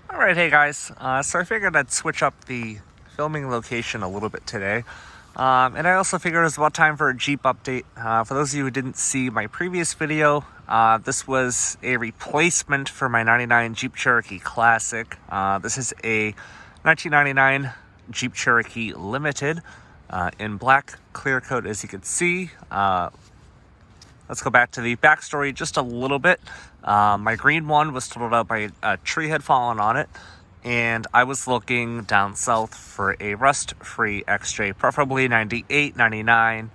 Alright, hey guys. So I figured I'd switch up the filming location a little bit today. And I also figured it was about time for a Jeep update. For those of you who didn't see my previous video, this was a replacement for my 99 Jeep Cherokee Classic. This is a 1999 Jeep Cherokee Limited in black clear coat, as you can see. Let's go back to the backstory just a little bit. My green one was totaled out by a tree had fallen on it, and I was looking down south for a rust-free XJ, preferably 98, 99,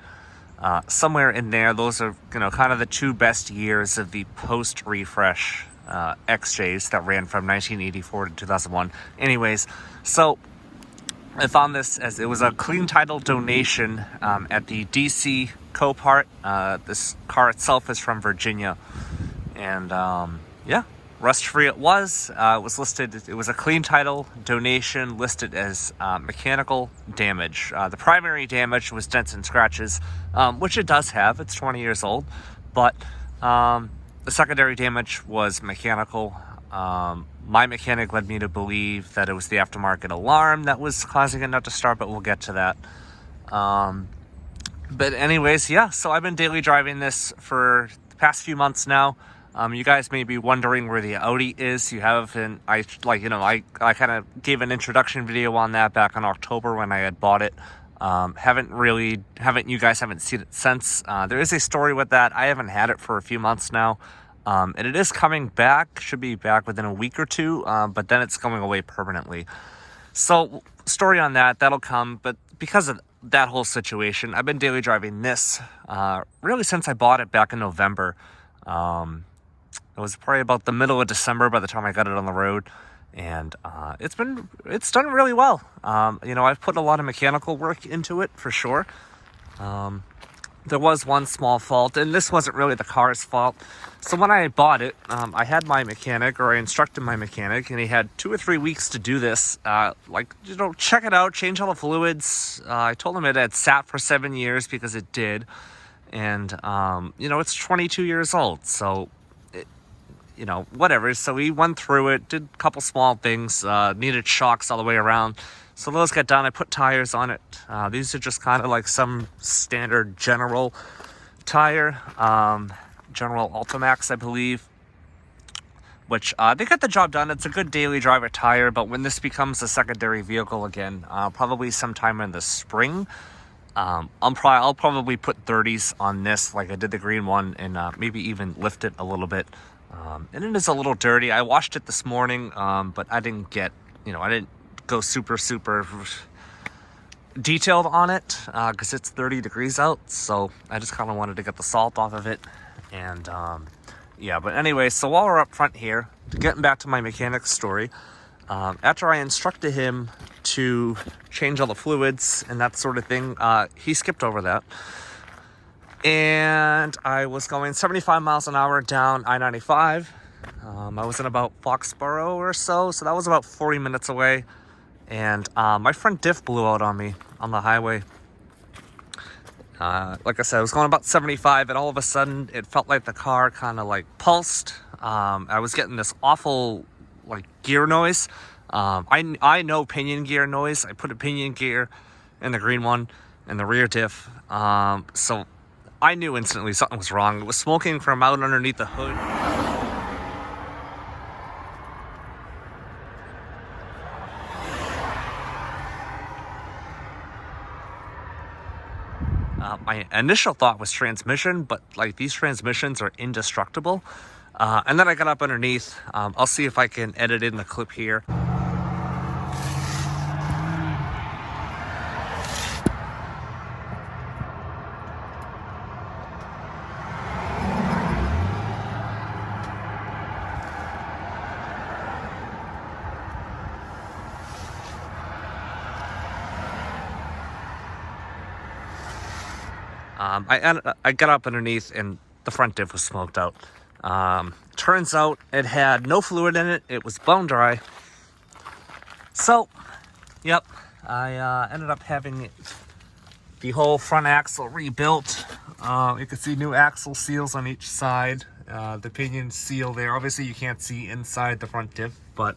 somewhere in there. Those are, kind of the two best years of the post-refresh XJs that ran from 1984 to 2001. Anyways, so I found this as it was a clean title donation at the DC Copart. This car itself is from Virginia, and yeah, rust-free it was. It was listed. It was a clean title donation listed as mechanical damage. The primary damage was dents and scratches, which it does have. It's 20 years old, but the secondary damage was mechanical. My mechanic led me to believe that it was the aftermarket alarm that was causing it not to start, but we'll get to that. But anyways, yeah, so I've been daily driving this for the past few months now. You guys may be wondering where the Audi is. You have, and I kind of gave an introduction video on that back in October when I had bought it. You guys haven't seen it since. There is a story with that. I haven't had it for a few months now. And it is coming back, should be back within a week or two, but then it's going away permanently. So, story on that, that'll come, but because of that whole situation, I've been daily driving this, really since I bought it back in November. It was probably about the middle of December by the time I got it on the road, and it's done really well. I've put a lot of mechanical work into it, for sure. There was one small fault, and this wasn't really the car's fault. So when I bought it, I had my mechanic, or I instructed my mechanic, and he had 2 or 3 weeks to do this. Check it out, change all the fluids. I told him it had sat for 7 years because it did. And, it's 22 years old, so, whatever. So he went through it, did a couple small things, needed shocks all the way around. So those got done. I put tires on it. These are just kind of like some standard General tire, General Ultimax, I believe, which they got the job done. It's a good daily driver tire, but when this becomes a secondary vehicle again, probably sometime in the spring, I'll probably put 30s on this like I did the green one, and maybe even lift it a little bit. And it is a little dirty. I washed it this morning, but I didn't get, I didn't go super detailed on it because it's 30 degrees out, so I just kind of wanted to get the salt off of it. And yeah, but anyway, so while we're up front here, getting back to my mechanic's story, after I instructed him to change all the fluids and that sort of thing, he skipped over that, and I was going 75 miles an hour down I-95. I was in about Foxborough or so that was about 40 minutes away. And my front diff blew out on me on the highway. Like I said, I was going about 75, and all of a sudden, it felt like the car kind of pulsed. I was getting this awful gear noise. I know pinion gear noise. I put a pinion gear in the green one and the rear diff. So I knew instantly something was wrong. It was smoking from out underneath the hood. My initial thought was transmission, but these transmissions are indestructible. And then I got up underneath. I'll see if I can edit in the clip here. I got up underneath, and the front diff was smoked out. Turns out it had no fluid in it. It was bone dry. So, yep, I ended up having the whole front axle rebuilt. You can see new axle seals on each side. The pinion seal there. Obviously, you can't see inside the front diff, but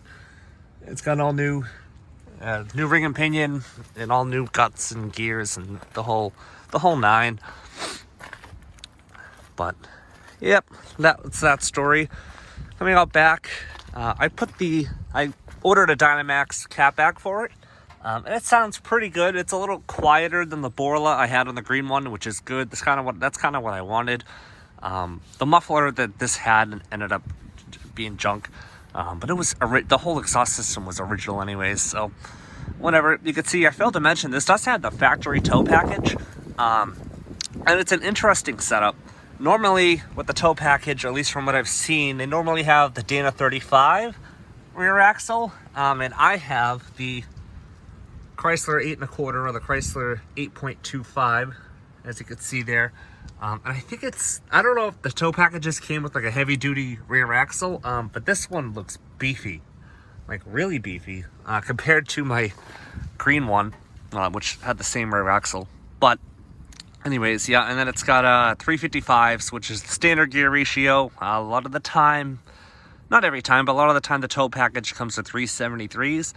It's got all new new ring and pinion and all new guts and gears and the whole nine. But yep, that's that story. Coming out back, I ordered a Dynamax catback for it, and it sounds pretty good. It's a little quieter than the Borla I had on the green one, which is good. That's kind of what I wanted. The muffler that this had ended up being junk, but it was the whole exhaust system was original anyways. So whatever. You can see I failed to mention this does have the factory tow package, and it's an interesting setup. Normally with the tow package, or at least from what I've seen, they normally have the Dana 35 rear axle, and I have the Chrysler 8 1/4 or the Chrysler 8.25, as you can see there. And I think I don't know if the tow packages came with like a heavy duty rear axle, but this one looks beefy, like really beefy, compared to my green one, which had the same rear axle. But anyways, yeah, and then it's got 355s, which is the standard gear ratio. A lot of the time, not every time, but a lot of the time the tow package comes with 373s.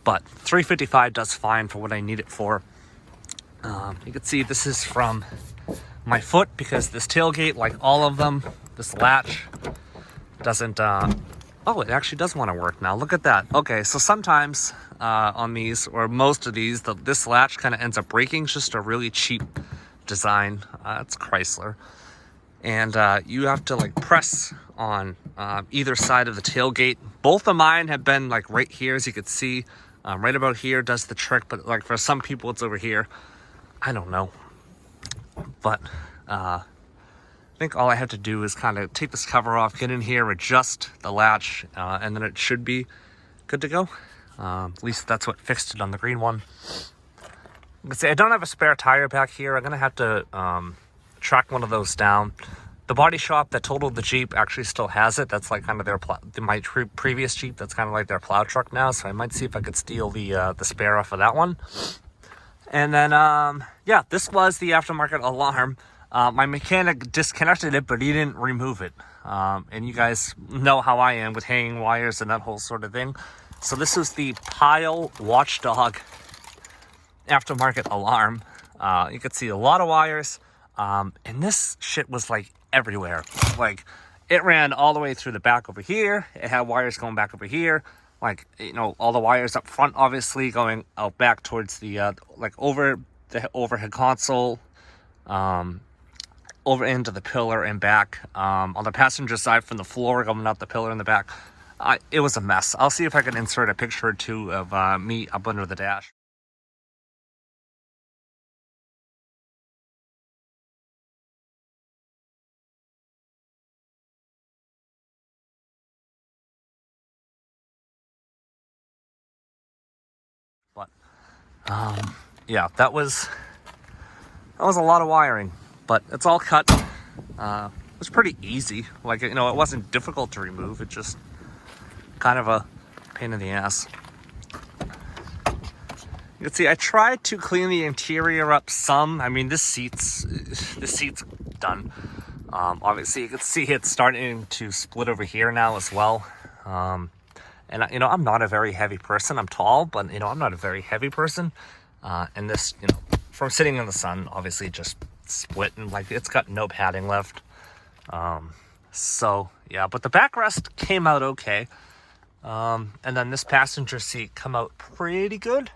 But 355 does fine for what I need it for. You can see this is from my foot because this tailgate, like all of them, this latch doesn't... oh, it actually does want to work now. Look at that. Okay, so sometimes on these, or most of these, this latch kind of ends up breaking. It's just a really cheap design. It's Chrysler. And you have to like press on either side of the tailgate. Both of mine have been like right here, as you can see. Right about here does the trick, but like for some people it's over here. I don't know. But I think all I have to do is kind of take this cover off, get in here, adjust the latch, and then it should be good to go. At least that's what fixed it on the green one. You can see I don't have a spare tire back here. I'm going to have to track one of those down. The body shop that totaled the Jeep actually still has it. That's like kind of my previous Jeep. That's kind of like their plow truck now. So I might see if I could steal the spare off of that one. And then, yeah, this was the aftermarket alarm. My mechanic disconnected it, but he didn't remove it. And you guys know how I am with hanging wires and that whole sort of thing. So this is the Pile Watchdog aftermarket alarm. You could see a lot of wires. And this shit was like everywhere. Like it ran all the way through the back over here. It had wires going back over here. Like, you know, all the wires up front, obviously, going out back towards the, like, over the overhead console, over into the pillar and back. On the passenger side from the floor, going out the pillar in the back. It was a mess. I'll see if I can insert a picture or two of me up under the dash. But yeah, that was a lot of wiring, but it's all cut. It was pretty easy. Like, you know, it wasn't difficult to remove. It just kind of a pain in the ass. You can see I tried to clean the interior up some. I mean, this seat's done. Obviously, you can see it's starting to split over here now as well. And, you know, I'm not a very heavy person. I'm tall, but, you know, I'm not a very heavy person. And this, you know, from sitting in the sun, obviously just split and, like, it's got no padding left. So, yeah, but the backrest came out okay. And then this passenger seat come out pretty good.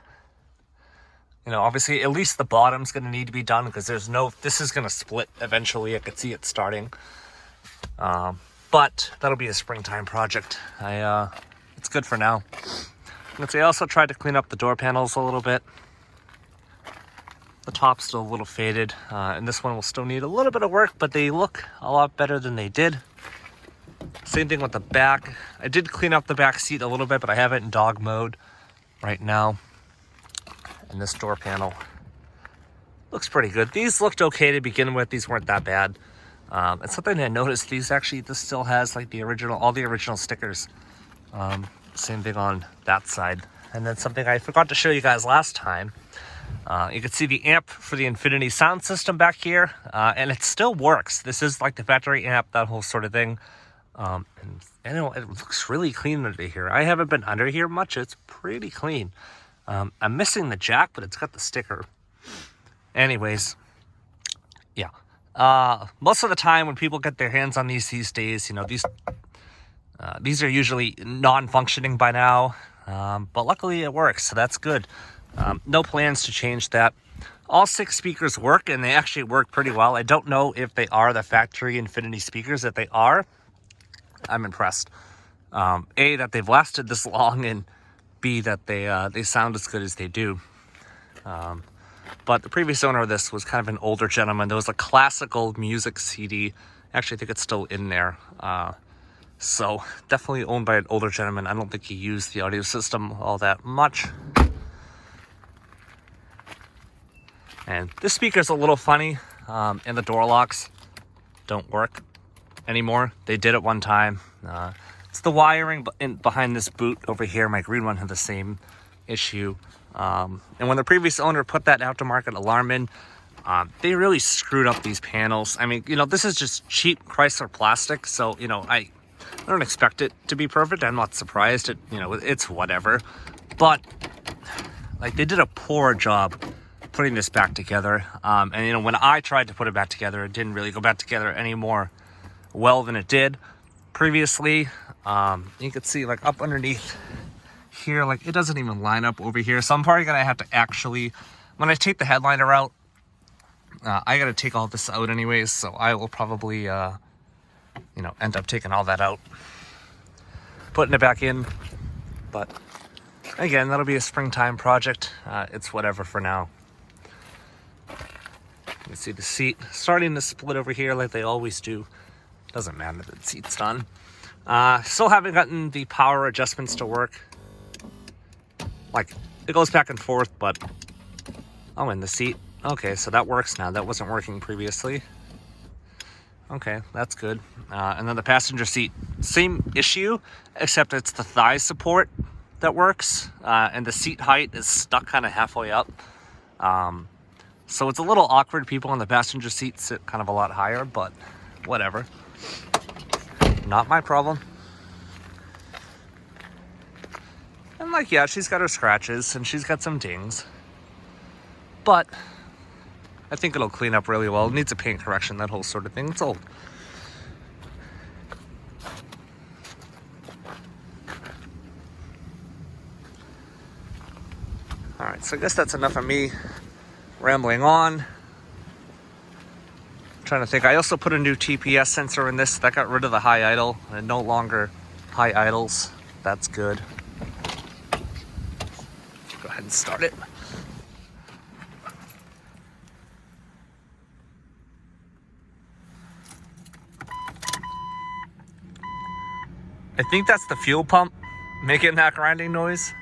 You know, obviously, at least the bottom's going to need to be done because this is going to split eventually. I could see it starting. But that'll be a springtime project. It's good for now. Let's see, I also tried to clean up the door panels a little bit. The top's still a little faded, and this one will still need a little bit of work, but they look a lot better than they did. Same thing with the back. I did clean up the back seat a little bit, but I have it in dog mode right now. And this door panel looks pretty good. These looked okay to begin with. These weren't that bad. And something I noticed, this still has like all the original stickers. Same thing on that side. And then something I forgot to show you guys last time. You can see the amp for the Infinity sound system back here. And it still works. This is like the factory amp, that whole sort of thing. And it looks really clean under here. I haven't been under here much. It's pretty clean. I'm missing the jack, but it's got the sticker. Anyways, yeah. Most of the time when people get their hands on these days, these are usually non-functioning by now. But luckily it works, so that's good. No plans to change that. All 6 speakers work, and they actually work pretty well. I don't know if they are the factory Infinity speakers. If they are, I'm impressed. A, that they've lasted this long, and B, that they sound as good as they do. But the previous owner of this was kind of an older gentleman. There was a classical music CD. Actually, I think it's still in there. So definitely owned by an older gentleman. I don't think he used the audio system all that much. And this speaker's a little funny, and the door locks don't work anymore. They did at one time. It's the wiring behind this boot over here. My green one had the same issue. And when the previous owner put that aftermarket alarm in, they really screwed up these panels. I mean, this is just cheap Chrysler plastic, so, I don't expect it to be perfect. I'm not surprised. It's whatever. But, they did a poor job putting this back together. And when I tried to put it back together, it didn't really go back together any more well than it did previously. You can see up underneath here, it doesn't even line up over here. So I'm probably gonna have to actually, when I take the headliner out, I gotta take all this out anyways. So I will probably, end up taking all that out, putting it back in. But again, that'll be a springtime project. It's whatever for now. You can see the seat starting to split over here like they always do. Doesn't matter that the seat's done. Still haven't gotten the power adjustments to work. It goes back and forth, but... Oh, and the seat. Okay, so that works now. That wasn't working previously. Okay, that's good. And then the passenger seat. Same issue, except it's the thigh support that works. And the seat height is stuck kind of halfway up. So it's a little awkward. People on the passenger seat sit kind of a lot higher, but whatever. Not my problem. And yeah, she's got her scratches and she's got some dings. But I think it'll clean up really well. It needs a paint correction, that whole sort of thing. It's old. Alright, so I guess that's enough of me rambling on. I'm trying to think. I also put a new TPS sensor in this. That got rid of the high idle. And no longer high idles. That's good. Go ahead and start it. I think that's the fuel pump making that grinding noise.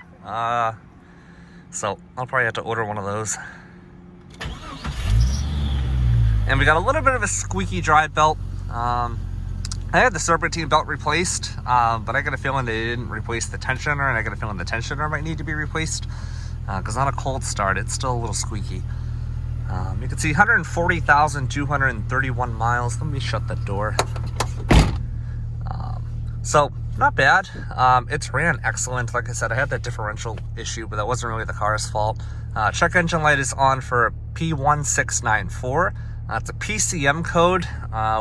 So I'll probably have to order one of those. And we got a little bit of a squeaky drive belt. I had the serpentine belt replaced, but I got a feeling they didn't replace the tensioner, and I got a feeling the tensioner might need to be replaced, because on a cold start, it's still a little squeaky. You can see 140,231 miles. Let me shut that door. So, not bad. It's ran excellent. Like I said, I had that differential issue, but that wasn't really the car's fault. Check engine light is on for P1694. It's a PCM code,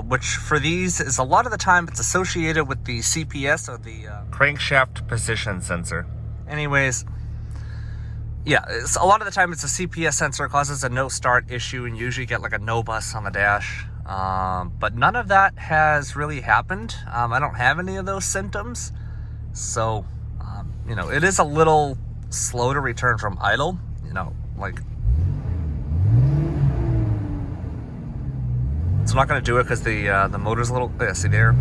which for these is a lot of the time it's associated with the CPS, or the crankshaft position sensor. Anyways, yeah, a lot of the time it's a CPS sensor, causes a no start issue, and you usually get a no bus on the dash. But none of that has really happened. I don't have any of those symptoms. So, it is a little slow to return from idle, it's not going to do it because the motor's a little, yeah, see there?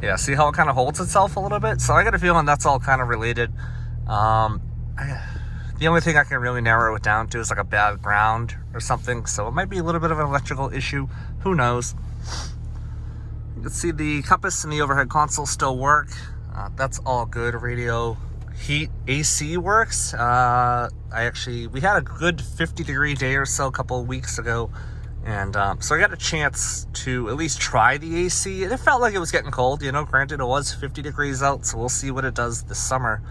Yeah, see how it kind of holds itself a little bit? So I got a feeling that's all kind of related. The only thing I can really narrow it down to is a bad ground or something. So it might be a little bit of an electrical issue. Who knows? You can see the compass and the overhead console still work. That's all good. Radio, heat, AC works. We had a good 50-degree day or so a couple of weeks ago. And so I got a chance to at least try the AC, and it felt like it was getting cold. You know, granted it was 50 degrees out, so we'll see what it does this summer.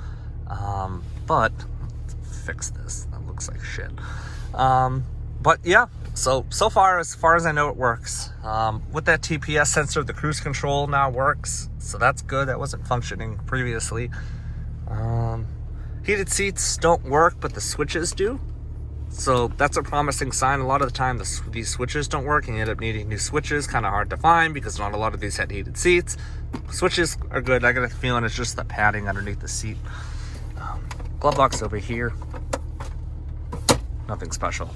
But let's fix this. That looks like shit. But yeah, so far as I know, it works. With that TPS sensor, the cruise control now works, so that's good. That wasn't functioning previously. Heated seats don't work, but the switches do. So that's a promising sign. A lot of the time these switches don't work and you end up needing new switches. Kind of hard to find because not a lot of these had heated seats. Switches are good. I got a feeling it's just the padding underneath the seat. Glove box over here. Nothing special.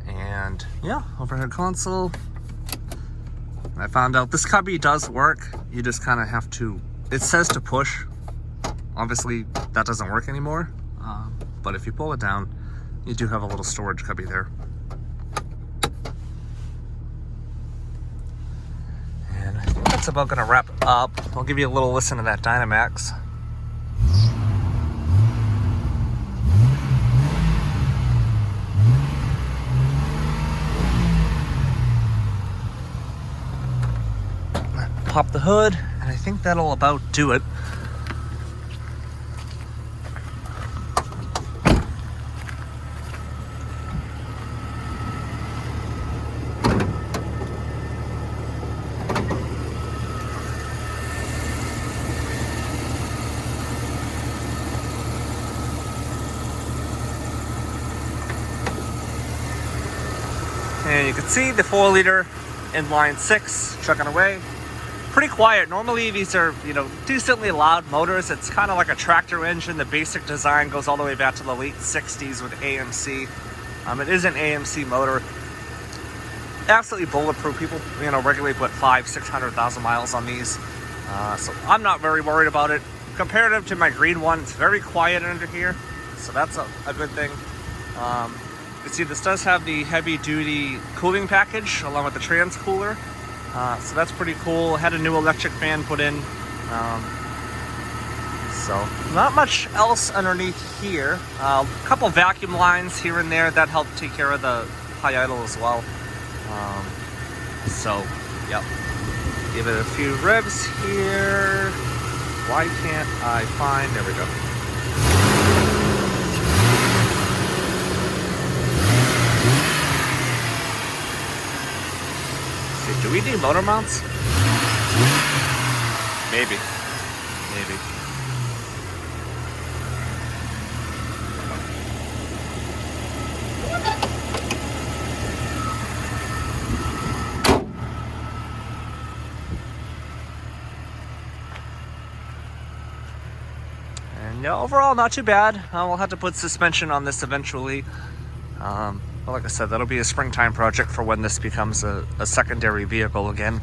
And yeah, overhead console. I found out this cubby does work. You just kind of have to, it says to push. Obviously that doesn't work anymore. But if you pull it down, you do have a little storage cubby there. And I think that's about gonna wrap it up. I'll give you a little listen to that Dynamax. Pop the hood, and I think that'll about do it. And you can see the 4-liter inline 6 chugging away. Pretty quiet. Normally these are, you know, decently loud motors. It's kind of like a tractor engine. The basic design goes all the way back to the late 60s with AMC. It is an AMC motor. Absolutely bulletproof. People, you know, regularly put 500,000-600,000 miles on these. So I'm not very worried about it. Comparative to my green one, it's very quiet under here. So that's a good thing. You see this does have the heavy duty cooling package along with the trans cooler. So that's pretty cool. Had a new electric fan put in. So not much else underneath here. A couple vacuum lines here and there that help take care of the high idle as well. So, yep. Give it a few revs here. Why can't I find, there we go. Do we need motor mounts? Maybe. And yeah, overall, not too bad. We'll have to put suspension on this eventually. But like I said, that'll be a springtime project for when this becomes a secondary vehicle again.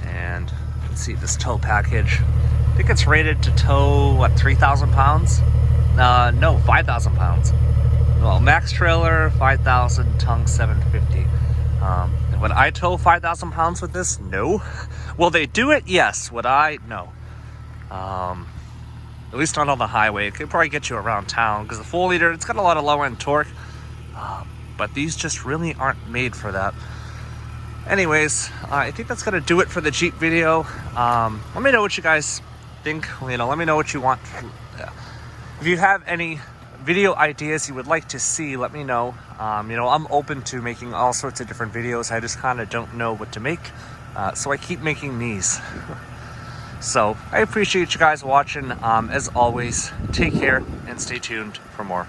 And let's see this tow package. I think it's rated to tow, what, 3,000 pounds? No, 5,000 pounds. Well, max trailer, 5,000, tongue 750. And would I tow 5,000 pounds with this? No. Will they do it? Yes. Would I? No. At least not on the highway. It could probably get you around town because the 4-liter, it's got a lot of low-end torque. But these just really aren't made for that. Anyways, I think that's going to do it for the Jeep video. Let me know what you guys think. You know, let me know what you want. If you have any video ideas you would like to see, let me know. You know, I'm open to making all sorts of different videos. I just kind of don't know what to make. So I keep making these. So I appreciate you guys watching. As always, take care and stay tuned for more.